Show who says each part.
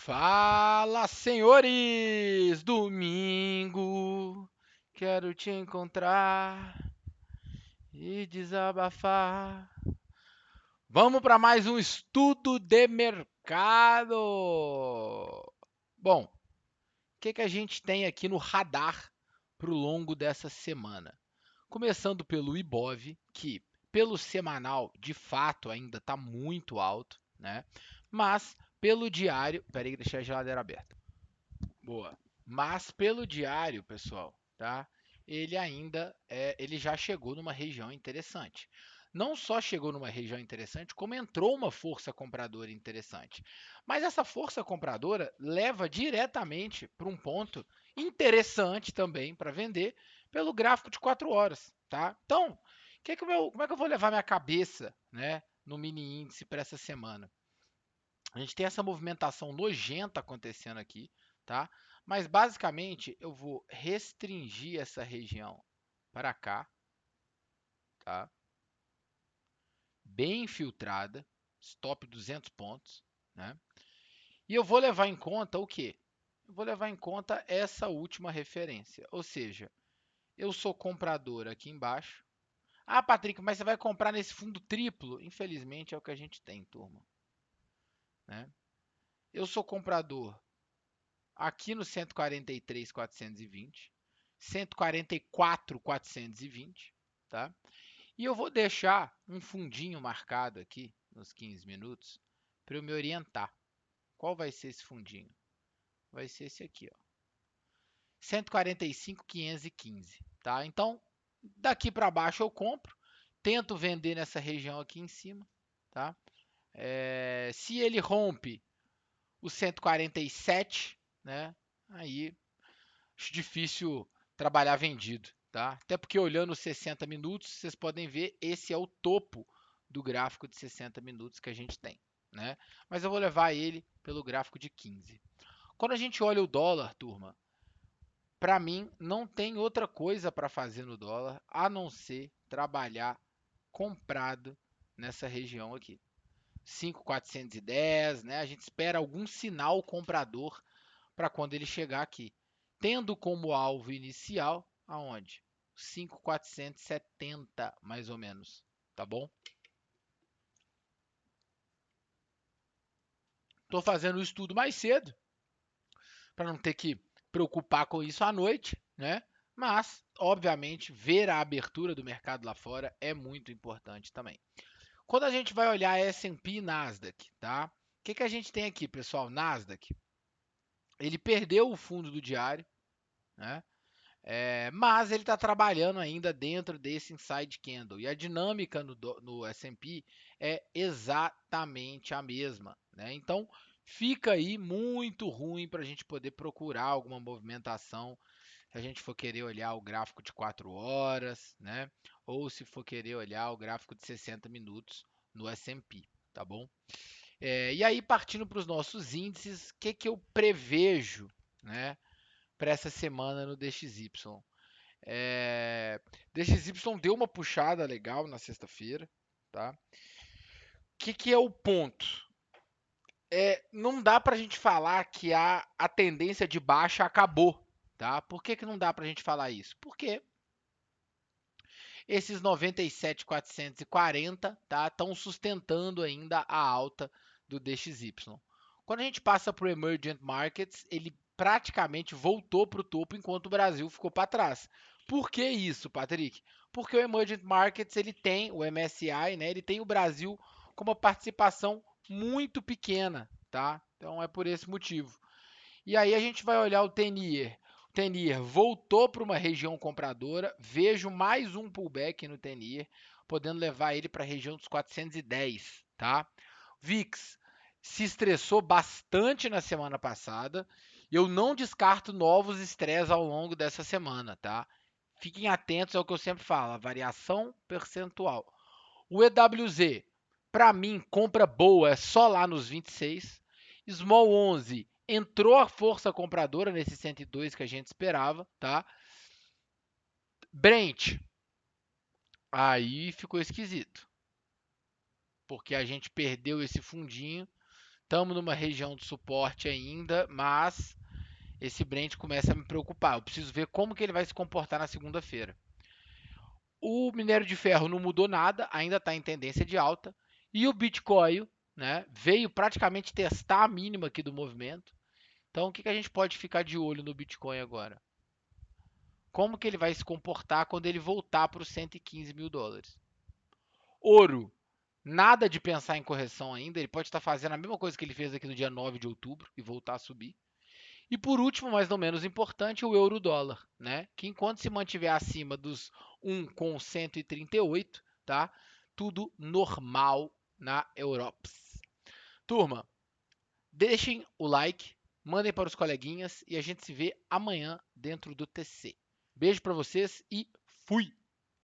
Speaker 1: Fala, senhores! Domingo, quero te encontrar e desabafar. Vamos para mais um estudo de mercado. Bom, o que a gente tem aqui no radar para o longo dessa semana? Começando pelo Ibov, que pelo semanal de fato ainda está muito alto, né? Mas pelo diário, peraí, deixa a geladeira aberta. Boa. Mas pelo diário, pessoal, tá? Ele já chegou numa região interessante. Não só chegou numa região interessante, como entrou uma força compradora interessante. Mas essa força compradora leva diretamente para um ponto interessante também para vender pelo gráfico de 4 horas, tá? Então, como é que eu vou levar minha cabeça, né, no mini índice para essa semana? A gente tem essa movimentação nojenta acontecendo aqui, tá? Mas basicamente eu vou restringir essa região para cá, tá? Bem filtrada, stop 200 pontos, né? E eu vou levar em conta o quê? Eu vou levar em conta essa última referência, ou seja, eu sou comprador aqui embaixo. Ah, Patrick, mas você vai comprar nesse fundo triplo? Infelizmente é o que a gente tem, turma, né? Eu sou comprador aqui no 143.420, 144.420, tá? E eu vou deixar um fundinho marcado aqui nos 15 minutos para eu me orientar. Qual vai ser esse fundinho? Vai ser esse aqui, ó. 145.515, tá? Então, daqui para baixo eu compro, tento vender nessa região aqui em cima, tá? Se ele rompe o 147, né? Aí acho difícil trabalhar vendido, tá? Até porque olhando os 60 minutos, vocês podem ver, esse é o topo do gráfico de 60 minutos que a gente tem, né? Mas eu vou levar ele pelo gráfico de 15. Quando a gente olha o dólar, turma, para mim não tem outra coisa para fazer no dólar a não ser trabalhar comprado nessa região aqui. 5.410, né? A gente espera algum sinal comprador para quando ele chegar aqui, tendo como alvo inicial aonde? 5.470 mais ou menos, tá bom? Estou fazendo o estudo mais cedo para não ter que preocupar com isso à noite, né? Mas, obviamente, ver a abertura do mercado lá fora é muito importante também. Quando a gente vai olhar S&P e Nasdaq, tá? O que a gente tem aqui, pessoal? Nasdaq, ele perdeu o fundo do diário, né? Mas ele está trabalhando ainda dentro desse inside candle. E a dinâmica no S&P é exatamente a mesma, né? Então, fica aí muito ruim para a gente poder procurar alguma movimentação se a gente for querer olhar o gráfico de 4 horas, né? Ou se for querer olhar o gráfico de 60 minutos no S&P, tá bom? E aí, partindo para os nossos índices, o que eu prevejo, né, para essa semana no DXY? DXY deu uma puxada legal na sexta-feira, tá? O que é o ponto? Não dá para a gente falar que a tendência de baixa acabou, tá? Por que não dá para a gente falar isso? Porque esses 97.440, tá, estão sustentando ainda a alta do DXY. Quando a gente passa para o Emergent Markets, ele praticamente voltou para o topo enquanto o Brasil ficou para trás. Por que isso, Patrick? Porque o Emergent Markets ele tem o MSCI, né? Ele tem o Brasil com uma participação muito pequena, tá? Então é por esse motivo. E aí a gente vai olhar o Tenir. O Tenir voltou para uma região compradora. Vejo mais um pullback no Tenir, podendo levar ele para a região dos 410, tá? VIX se estressou bastante na semana passada. Eu não descarto novos estresses ao longo dessa semana, tá? Fiquem atentos ao que eu sempre falo, a variação percentual. O EWZ, para mim, compra boa é só lá nos 26. Small 11 entrou a força compradora nesse 102 que a gente esperava, tá? Brent, aí ficou esquisito, porque a gente perdeu esse fundinho, Estamos numa região de suporte ainda, mas esse Brent começa a me preocupar. Eu preciso ver como que ele vai se comportar na segunda-feira. O minério de ferro não mudou nada, ainda está em tendência de alta. E o Bitcoin, né, veio praticamente testar a mínima aqui do movimento. Então, o que a gente pode ficar de olho no Bitcoin agora? Como que ele vai se comportar quando ele voltar para os 115 mil dólares? Ouro, nada de pensar em correção ainda. Ele pode estar fazendo a mesma coisa que ele fez aqui no dia 9 de outubro e voltar a subir. E por último, mas não menos importante, o euro-dólar, né? Que enquanto se mantiver acima dos 1,138, tá? Tudo normal na Europa. Turma, deixem o like, mandem para os coleguinhas e a gente se vê amanhã dentro do TC. Beijo para vocês e fui!